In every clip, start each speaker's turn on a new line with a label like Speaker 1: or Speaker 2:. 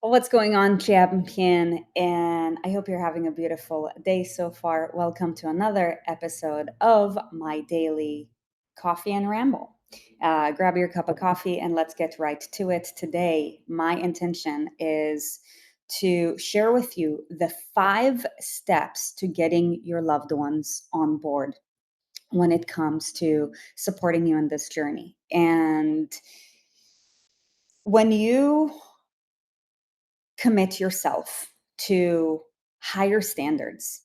Speaker 1: What's going on, champion? And I hope you're having a beautiful day so far. Welcome to another episode of my daily coffee and ramble. Grab your cup of coffee and let's get right to it. Today, my intention is to share with you the 5 steps to getting your loved ones on board when it comes to supporting you in this journey. And when you commit yourself to higher standards,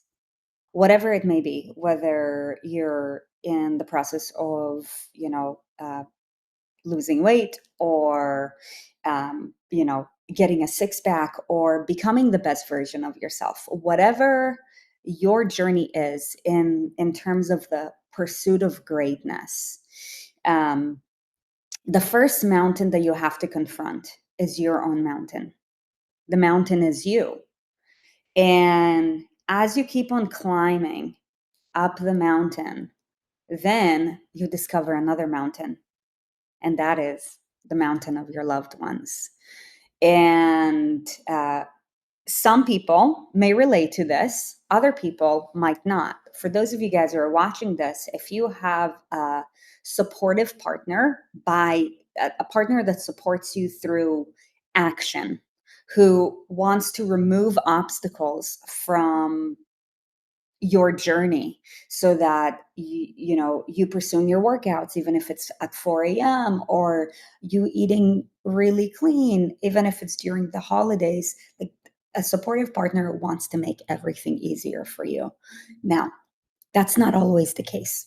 Speaker 1: whatever it may be, whether you're in the process of, losing weight or, getting a six pack or becoming the best version of yourself, whatever your journey is in terms of the pursuit of greatness. Um, the first mountain that you have to confront is your own mountain. The mountain is you. And as you keep on climbing up the mountain, then you discover another mountain, and that is the mountain of your loved ones. And some people may relate to this, other people might not. For those of you guys who are watching this, if you have a supportive partner, by a partner that supports you through action, who wants to remove obstacles from your journey so that you pursuing your workouts, even if it's at 4 a.m., or you eating really clean, even if it's during the holidays. Like, a supportive partner wants to make everything easier for you. Now, that's not always the case,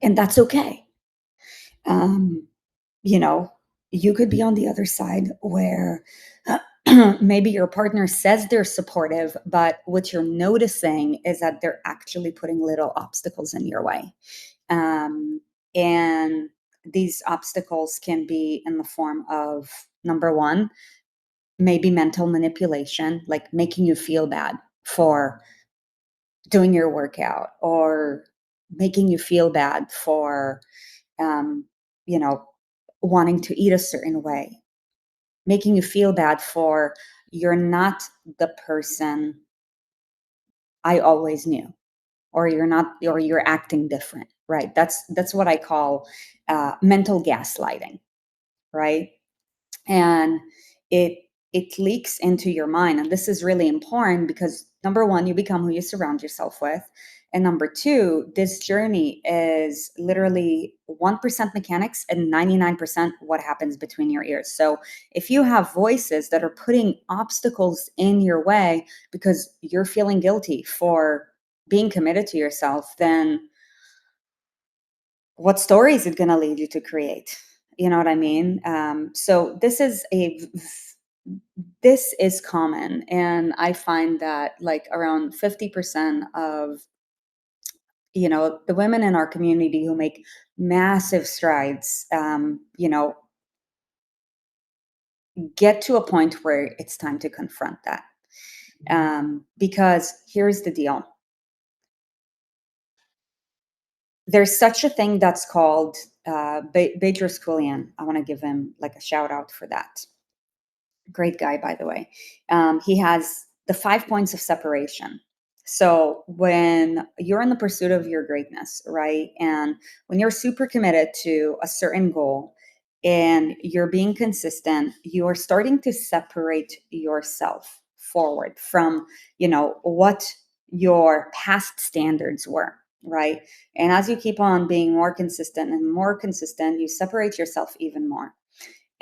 Speaker 1: and that's okay. um, you know, you could be on the other side where maybe your partner says they're supportive, but what you're noticing is that they're actually putting little obstacles in your way. And these obstacles can be in the form of, number one, maybe mental manipulation, like making you feel bad for doing your workout, or making you feel bad for, um, you know, wanting to eat a certain way, making you feel bad for, you're not the person I always knew, or you're not, or you're acting different, right? That's what I call mental gaslighting, right? And it it leaks into your mind, and this is really important because, number one, you become who you surround yourself with, and number two, this journey is literally 1% mechanics and 99% what happens between your ears. So if you have voices that are putting obstacles in your way because you're feeling guilty for being committed to yourself, then what story is it going to lead you to create? You know what I mean? So this is common, and I find that, like, around 50% of the women in our community who make massive strides, get to a point where it's time to confront that. Because here's the deal: there's such a thing that's called Bedros Keuilian. I want to give him like a shout out for that. Great guy, by the way. He has the 5 points of separation. So when you're in the pursuit of your greatness, right, and when you're super committed to a certain goal and you're being consistent, you are starting to separate yourself forward from, what your past standards were, right? And as you keep on being more consistent and more consistent, you separate yourself even more.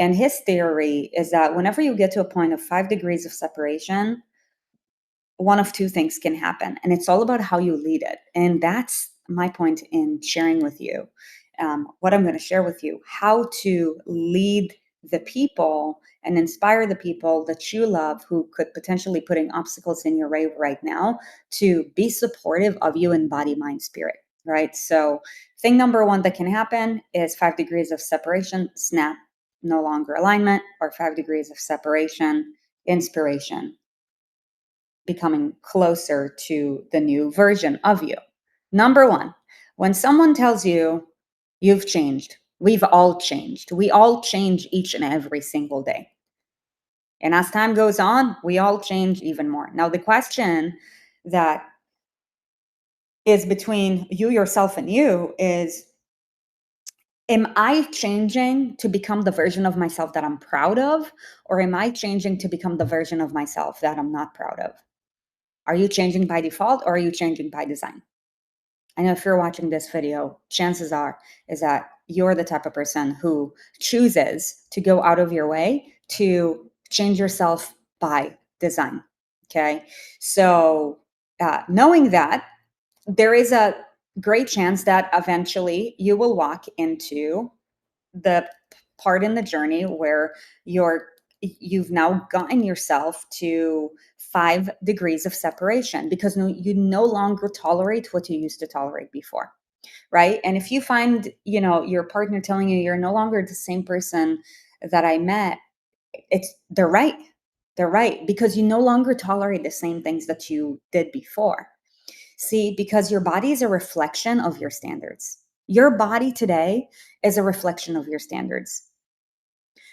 Speaker 1: And his theory is that whenever you get to a point of 5 degrees of separation, one of two things can happen. And it's all about how you lead it. And that's my point in sharing with you what I'm going to share with you: how to lead the people and inspire the people that you love, who could potentially putting obstacles in your way right now, to be supportive of you in body, mind, spirit. Right. So thing number one that can happen is 5 degrees of separation, snap, no longer alignment, or 5 degrees of separation, inspiration, becoming closer to the new version of you. Number one, when someone tells you you've changed, we've all changed. We all change each and every single day. And as time goes on, we all change even more. Now, the question that is between you, yourself, and you is, am I changing to become the version of myself that I'm proud of? Or am I changing to become the version of myself that I'm not proud of? Are you changing by default or are you changing by design? I know if you're watching this video, chances are is that you're the type of person who chooses to go out of your way to change yourself by design. Okay. So, knowing that, there is a great chance that eventually you will walk into the part in the journey where you've now gotten yourself to 5 degrees of separation, because you no longer tolerate what you used to tolerate before, right? And if you find, your partner telling you you're no longer the same person that I met, they're right. They're right, because you no longer tolerate the same things that you did before. See, because your body is a reflection of your standards. Your body today is a reflection of your standards.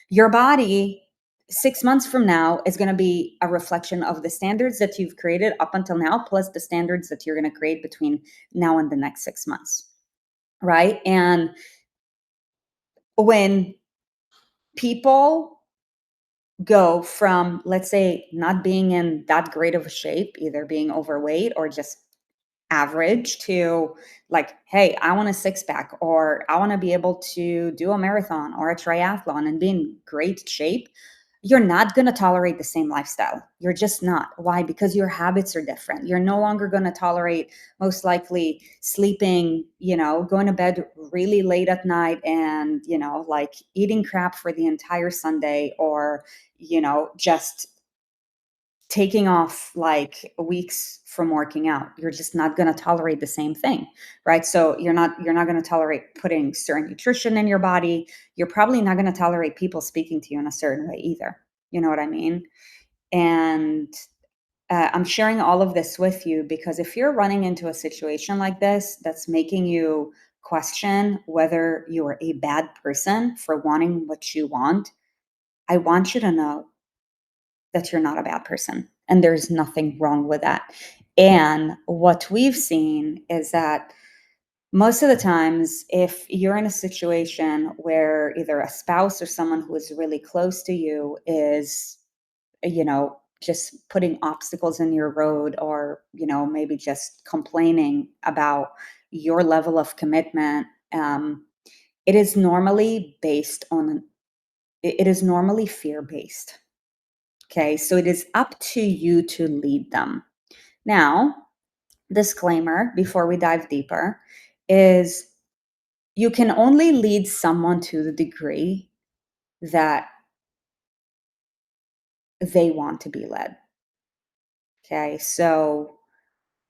Speaker 1: Your body 6 months from now is going to be a reflection of the standards that you've created up until now, plus the standards that you're going to create between now and the next 6 months. Right. And when people go from, let's say, not being in that great of a shape, either being overweight or just average, to like, hey, I want a six pack, or I want to be able to do a marathon or a triathlon and be in great shape, you're not going to tolerate the same lifestyle. You're just not. Why? Because your habits are different. You're no longer going to tolerate, most likely, sleeping, going to bed really late at night and, like eating crap for the entire Sunday, or, just taking off like weeks from working out. You're just not going to tolerate the same thing, right? So you're not going to tolerate putting certain nutrition in your body. You're probably not going to tolerate people speaking to you in a certain way either. You know what I mean? And I'm sharing all of this with you because if you're running into a situation like this that's making you question whether you are a bad person for wanting what you want, I want you to know that you're not a bad person and there's nothing wrong with that. And what we've seen is that most of the times, if you're in a situation where either a spouse or someone who is really close to you is, just putting obstacles in your road, or, maybe just complaining about your level of commitment, it is normally fear based. Okay, so it is up to you to lead them. Now, disclaimer before we dive deeper is, you can only lead someone to the degree that they want to be led. Okay, so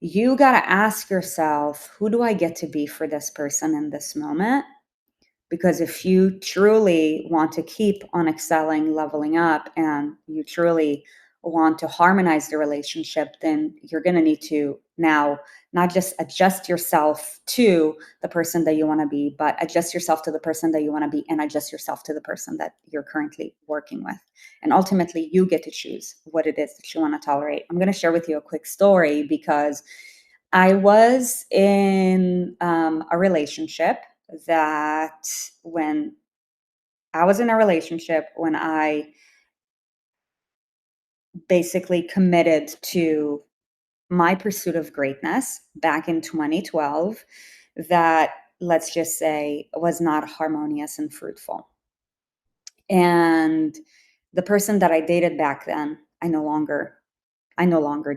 Speaker 1: you got to ask yourself, who do I get to be for this person in this moment? Because if you truly want to keep on excelling, leveling up, and you truly want to harmonize the relationship, then you're going to need to now not just adjust yourself to the person that you want to be, but adjust yourself to the person that you want to be, and adjust yourself to the person that you're currently working with. And ultimately, you get to choose what it is that you want to tolerate. I'm going to share with you a quick story, because I was in a relationship that when when I basically committed to my pursuit of greatness back in 2012, that, let's just say, was not harmonious and fruitful. And the person that I dated back then, I no longer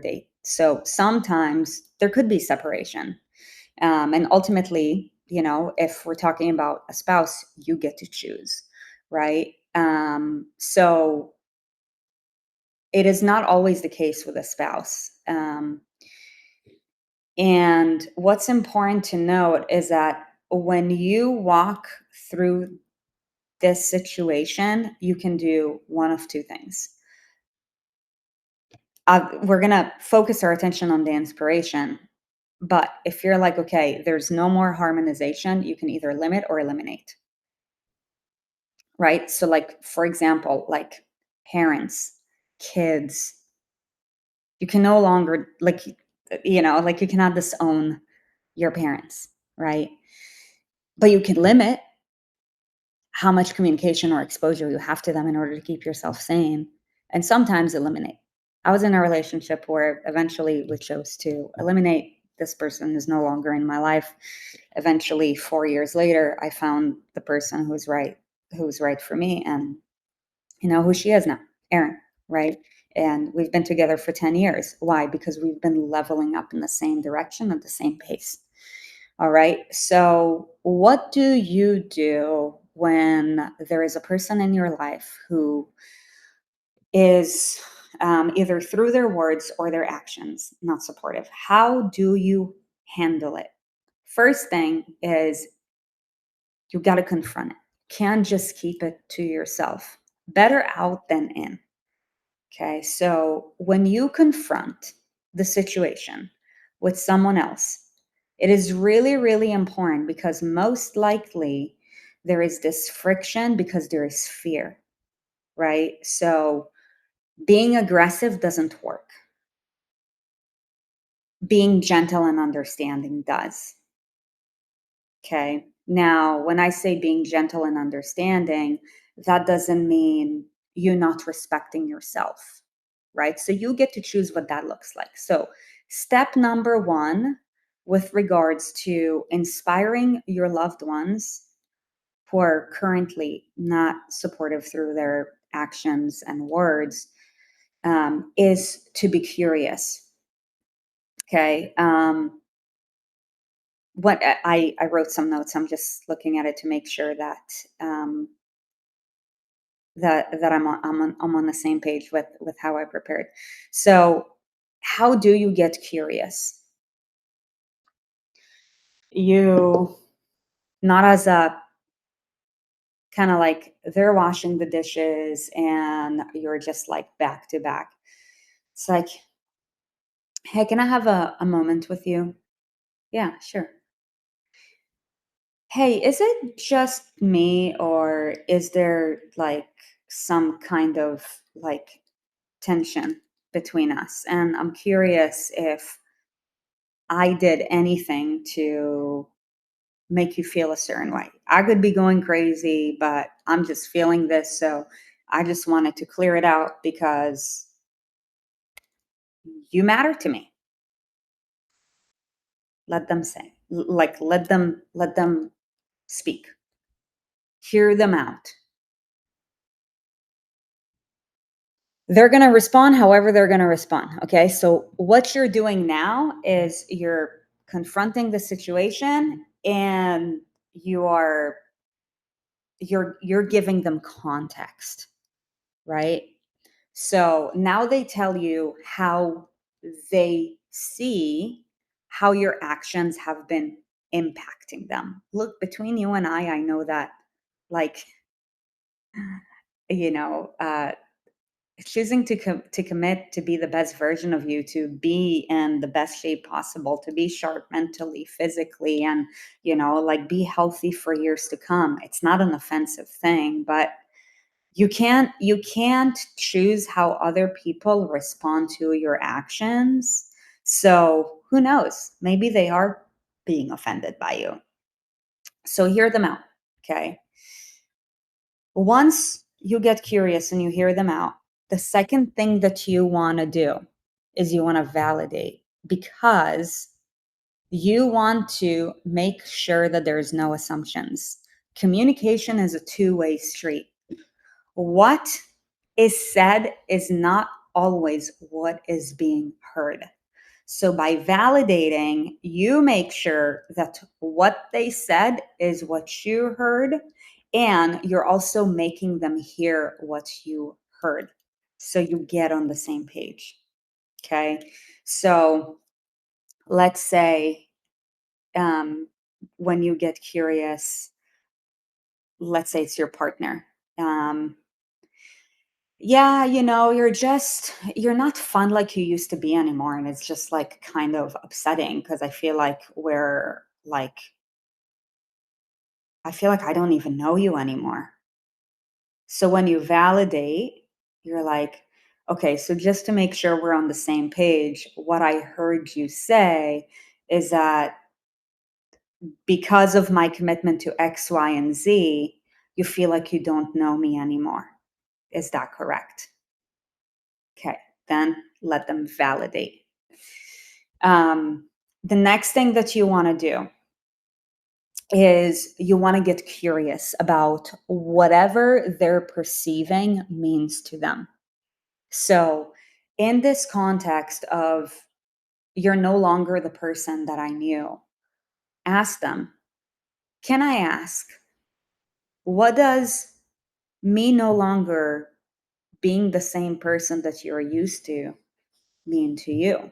Speaker 1: date. So sometimes there could be separation. And ultimately, if we're talking about a spouse, you get to choose, right? So it is not always the case with a spouse. And what's important to note is that when you walk through this situation, you can do one of two things. We're going to focus our attention on the inspiration. But if you're like, okay, there's no more harmonization, you can either limit or eliminate, right? So, like, for example, like parents, kids, you can no longer, like, like, you cannot disown your parents, right? But you can limit how much communication or exposure you have to them in order to keep yourself sane, and sometimes eliminate. I was in a relationship where eventually we chose to eliminate. This person is no longer in my life. Eventually, 4 years later, I found the person who's right for me, and you know who she is now, Erin, right? And we've been together for 10 years. Why? Because we've been leveling up in the same direction at the same pace. All right. So, what do you do when there is a person in your life who is either through their words or their actions not supportive? How do you handle it? First thing is you got to confront it. Can't just keep it to yourself. Better out than in. Okay. So, when you confront the situation with someone else, it is really, really important because most likely there is this friction because there is fear, right? So being aggressive doesn't work. Being gentle and understanding does. Okay. Now, when I say being gentle and understanding, that doesn't mean you not respecting yourself, right? So you get to choose what that looks like. So, step number one, with regards to inspiring your loved ones who are currently not supportive through their actions and words, is to be curious. Okay. What I wrote some notes. I'm just looking at it to make sure that um, that I'm on the same page with how I prepared. So, how do you get curious? You, not as a kind of like they're washing the dishes and you're just like back to back. It's like, hey, can I have a moment with you? Yeah, sure. Hey, is it just me or is there like some kind of like tension between us? And I'm curious if I did anything to make you feel a certain way. I could be going crazy, but I'm just feeling this. So I just wanted to clear it out because you matter to me. Let them say, like, let them speak, hear them out. They're going to respond however they're going to respond. Okay. So what you're doing now is you're confronting the situation and you are you're giving them context, right? So now they tell you how they see how your actions have been impacting them. Look, between you and I know that, like, you know, choosing to commit to be the best version of you, to be in the best shape possible, to be sharp mentally, physically, and like be healthy for years to come. It's not an offensive thing, but you can't choose how other people respond to your actions. So who knows? Maybe they are being offended by you. So hear them out. Okay. Once you get curious and you hear them out, the second thing that you want to do is you want to validate, because you want to make sure that there's no assumptions. Communication is a two-way street. What is said is not always what is being heard. So by validating, you make sure that what they said is what you heard, and you're also making them hear what you heard. So you get on the same page. Okay. So let's say um, when you get curious, let's say it's your partner. Um, yeah, you're not fun like you used to be anymore. And it's just like kind of upsetting because I feel like I don't even know you anymore. So when you validate, you're like, Okay, so just to make sure we're on the same page, what I heard you say is that because of my commitment to X, Y, and Z, you feel like you don't know me anymore. Is that correct? Okay, then let them validate. The next thing that you want to do is you want to get curious about whatever they're perceiving means to them. So, in this context of you're no longer the person that I knew, ask them, can I ask, what does me no longer being the same person that you're used to mean to you?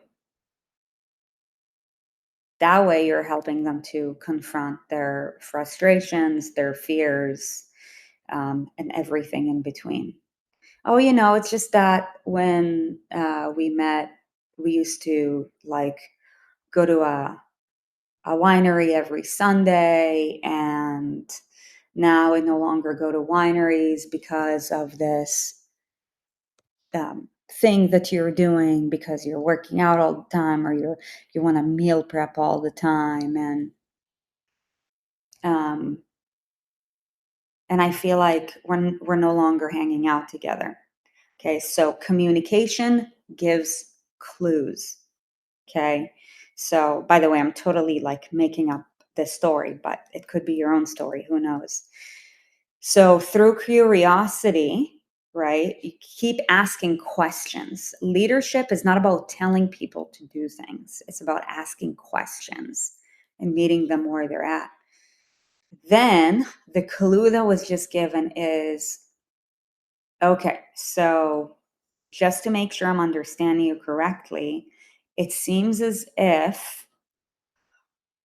Speaker 1: That way, you're helping them to confront their frustrations, their fears, and everything in between. Oh, it's just that when we met, we used to like go to a winery every Sunday, and now I no longer go to wineries because of this thing that you're doing, because you're working out all the time, or you want to meal prep all the time, um, and I feel like we're no longer hanging out together. Okay, so communication gives clues. Okay, so by the way, I'm totally like making up this story, but it could be your own story. Who knows? So through curiosity, right, you keep asking questions. Leadership is not about telling people to do things, it's about asking questions and meeting them where they're at. Then the clue that was just given is okay, so just to make sure I'm understanding you correctly, it seems as if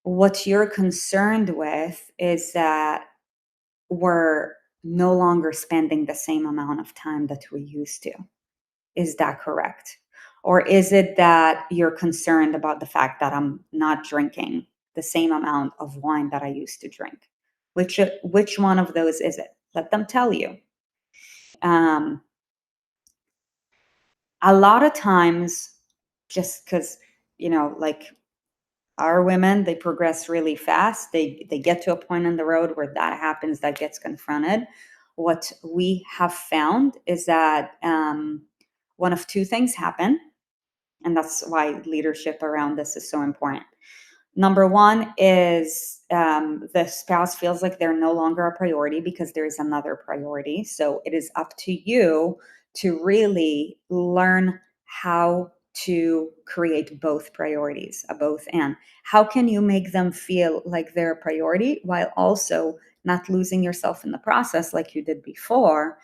Speaker 1: what you're concerned with is that we're no longer spending the same amount of time that we used to. Is that correct? Or is it that you're concerned about the fact that I'm not drinking the same amount of wine that I used to drink? Which one of those is it? Let them tell you. Um, a lot of times, just because like our women, they progress really fast. They get to a point in the road where that happens, that gets confronted. What we have found is that one of two things happen, and that's why leadership around this is so important. Number one is the spouse feels like they're no longer a priority because there's another priority. So it is up to you to really learn how to create both priorities, a both and. How can you make them feel like they're a priority while also not losing yourself in the process like you did before?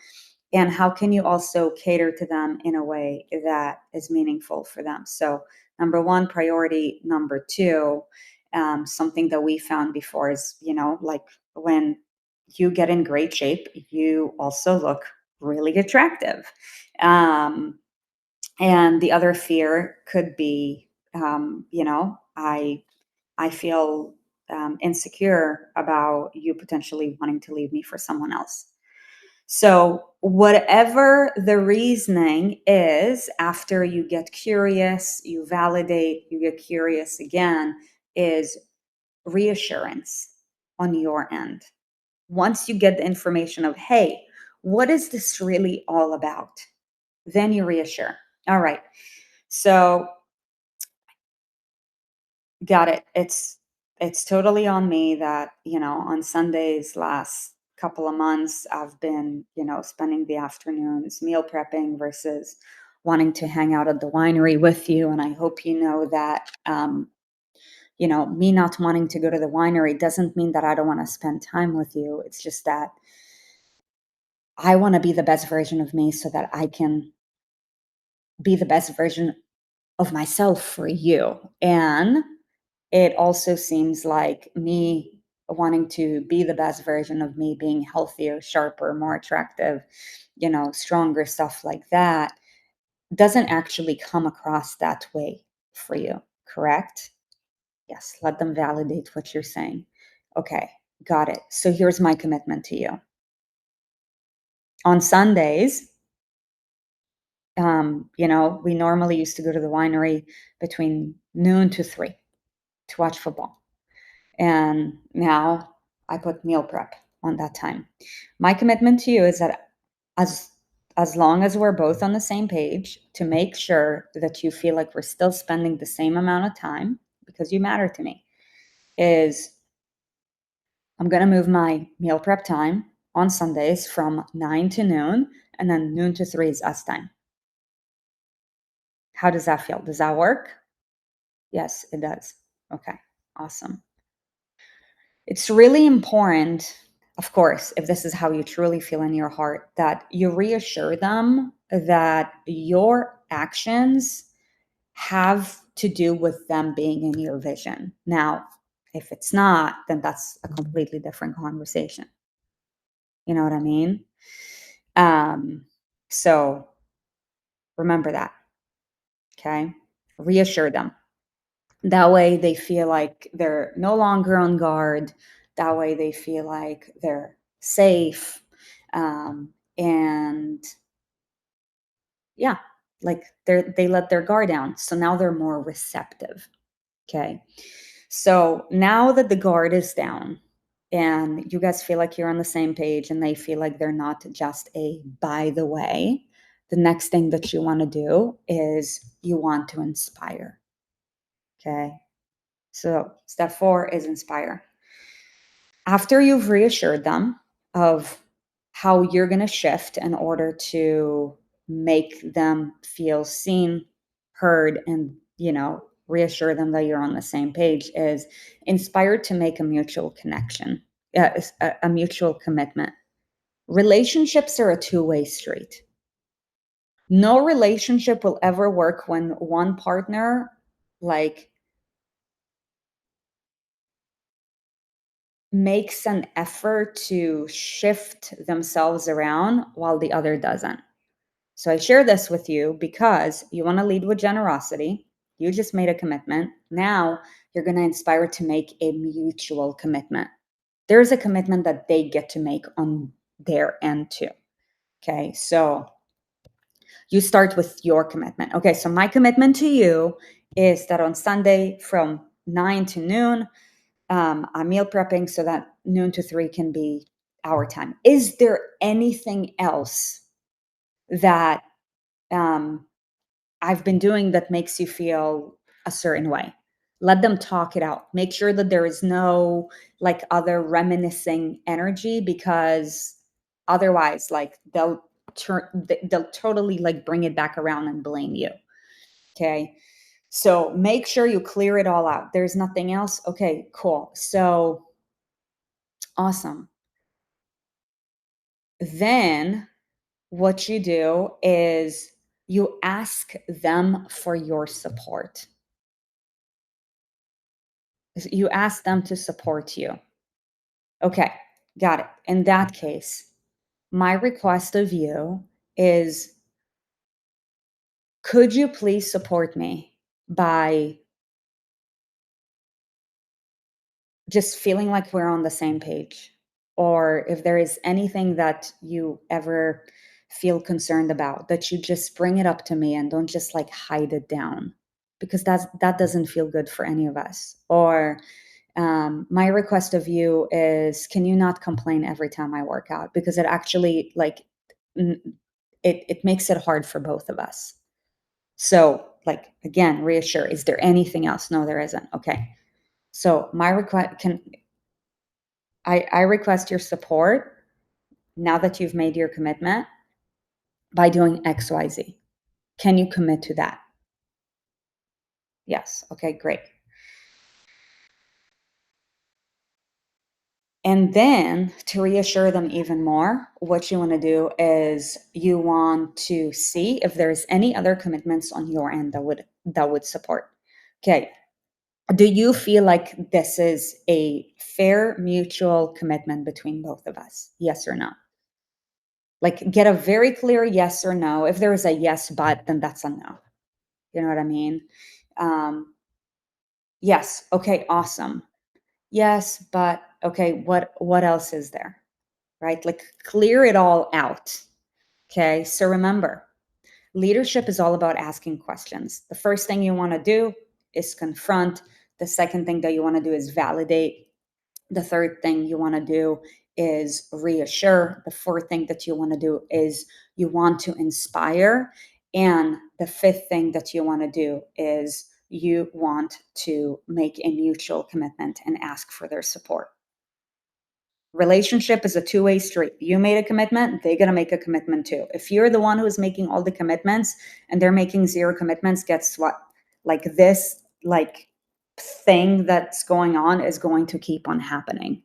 Speaker 1: And how can you also cater to them in a way that is meaningful for them? So, number one, priority. Number two, something that we found before is, like when you get in great shape, you also look really attractive. And the other fear could be, I feel insecure about you potentially wanting to leave me for someone else. So, whatever the reasoning is, after you get curious, you validate, you get curious again, is reassurance on your end. Once you get the information of, hey, what is this really all about? Then you reassure. All right. So, got it. It's totally on me that, on Sundays last couple of months I've been, spending the afternoons meal prepping versus wanting to hang out at the winery with you. And I hope you know that me not wanting to go to the winery doesn't mean that I don't want to spend time with you. It's just that I want to be the best version of me so that I can be the best version of myself for you. And it also seems like me wanting to be the best version of me, being healthier, sharper, more attractive, stronger, stuff like that, doesn't actually come across that way for you, correct? Yes, let them validate what you're saying. Okay, got it. So here's my commitment to you. On Sundays, We normally used to go to the winery between noon to 3 to watch football. And now I put meal prep on that time. My commitment to you is that as as long as we're both on the same page, to make sure that you feel like we're still spending the same amount of time, because you matter to me, is I'm going to move my meal prep time on Sundays from 9 to noon, and then noon to 3 is us time. How does that feel? Does that work? Yes, it does. Okay, awesome. It's really important, of course, if this is how you truly feel in your heart, that you reassure them that your actions have to do with them being in your vision. Now, if it's not, then that's a completely different conversation. You know what I mean? So remember that, okay? Reassure them. That way they feel like they're no longer on guard. That way they feel like they're safe. And yeah, like they let their guard down. So now they're more receptive. Okay. So now that the guard is down and you guys feel like you're on the same page and they feel like they're not just a by the way, the next thing that you want to do is you want to inspire. Okay. So step 4 is inspire. After you've reassured them of how you're going to shift in order to make them feel seen, heard, and, reassure them that you're on the same page, is inspired to make a mutual connection, a mutual commitment. Relationships are a two-way street. No relationship will ever work when one partner, like, makes an effort to shift themselves around while the other doesn't. So I share this with you because you want to lead with generosity. You just made a commitment. Now you're going to inspire to make a mutual commitment. There's a commitment that they get to make on their end too. Okay. So you start with your commitment. Okay. So my commitment to you is that on Sunday from 9 to noon, I'm meal prepping so that noon to 3 can be our time. Is there anything else that I've been doing that makes you feel a certain way? Let them talk it out. Make sure that there is no like other reminiscing energy, because otherwise, like they'll totally like bring it back around and blame you. Okay. So make sure you clear it all out. There's nothing else. Okay, cool. So awesome. Then what you do is you ask them for your support. You ask them to support you. Okay, got it. In that case, my request of you is, could you please support me by just feeling like we're on the same page? Or if there is anything that you ever feel concerned about, that you just bring it up to me and don't just like hide it down, because that doesn't feel good for any of us. Or my request of you is, can you not complain every time I work out, because it actually like it makes it hard for both of us. So like, again, reassure. Is there anything else? No, there isn't. Okay. So my request, can I request your support now that you've made your commitment by doing XYZ. Can you commit to that? Yes. Okay, great. And then to reassure them even more, what you want to do is you want to see if there's any other commitments on your end that would support. Okay. Do you feel like this is a fair mutual commitment between both of us? Yes or no? Like, get a very clear yes or no. If there is a yes, but, then that's a no. You know what I mean? Um, yes. Okay. Awesome. Yes, but okay. What else is there? Right? Like, clear it all out. Okay. So remember, Leadership is all about asking questions. The first thing you want to do is confront. The second thing that you want to do is validate. The third thing you want to do is reassure. The fourth thing that you want to do is you want to inspire. And the fifth thing that you want to do is you want to make a mutual commitment and ask for their support. Relationship is a two-way street. You made a commitment, they're going to make a commitment too. If you're the one who's making all the commitments and they're making zero commitments, guess what? Like this, thing that's going on is going to keep on happening.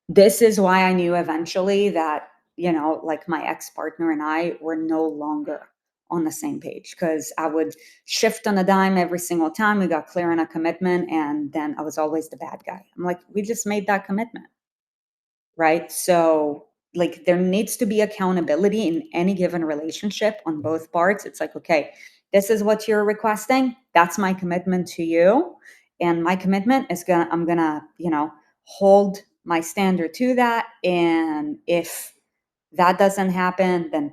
Speaker 1: This is why I knew eventually that, like my ex-partner and I were no longer on the same page, because I would shift on a dime every single time we got clear on a commitment, and then I was always the bad guy. I'm like, we just made that commitment. Right? So, like, there needs to be accountability in any given relationship on both parts. It's like, okay, this is what you're requesting. That's my commitment to you. And my commitment is I'm gonna, hold my standard to that. And if that doesn't happen, then,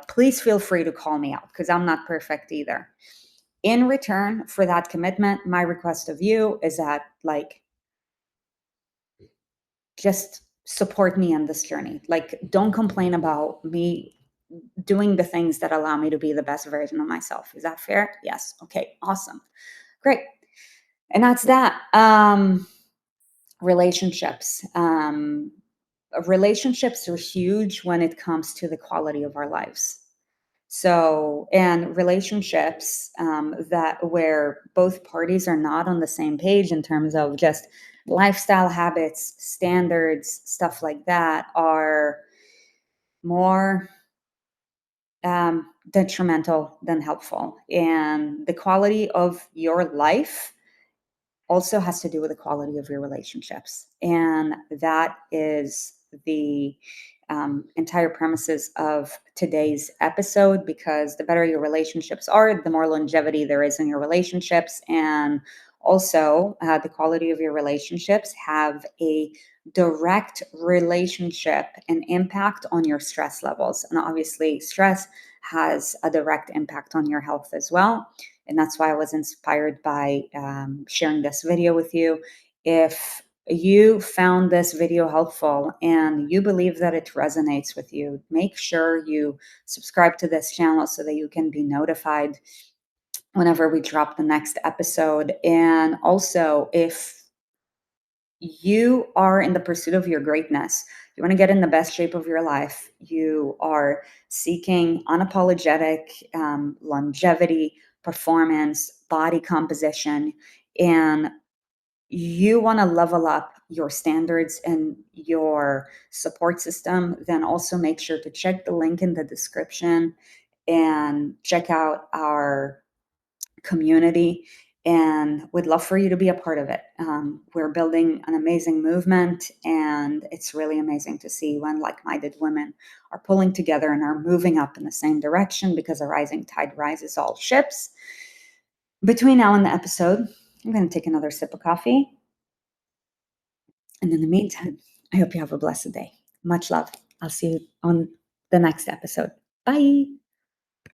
Speaker 1: please feel free to call me out, because I'm not perfect either. In return for that commitment, my request of you is that, like, just support me on this journey. Like, don't complain about me doing the things that allow me to be the best version of myself. Is that fair? Yes. Okay. Awesome. Great. And that's that. Relationships. Relationships are huge when it comes to the quality of our lives. So, and relationships that where both parties are not on the same page in terms of just lifestyle habits, standards, stuff like that, are more detrimental than helpful. And the quality of your life also has to do with the quality of your relationships. And that is the entire premises of today's episode, because the better your relationships are, the more longevity there is in your relationships. And also, the quality of your relationships have a direct relationship and impact on your stress levels. And obviously, stress has a direct impact on your health as well. And that's why I was inspired by sharing this video with you. If you found this video helpful and you believe that it resonates with you, make sure you subscribe to this channel so that you can be notified whenever we drop the next episode. And also, if you are in the pursuit of your greatness, you want to get in the best shape of your life, you are seeking unapologetic longevity, performance, body composition, and you want to level up your standards and your support system, then also make sure to check the link in the description and check out our community. And we'd love for you to be a part of it. We're building an amazing movement, and it's really amazing to see when like-minded women are pulling together and are moving up in the same direction, because a rising tide rises all ships. Between now and the episode, I'm going to take another sip of coffee. And in the meantime, I hope you have a blessed day. Much love. I'll see you on the next episode. Bye.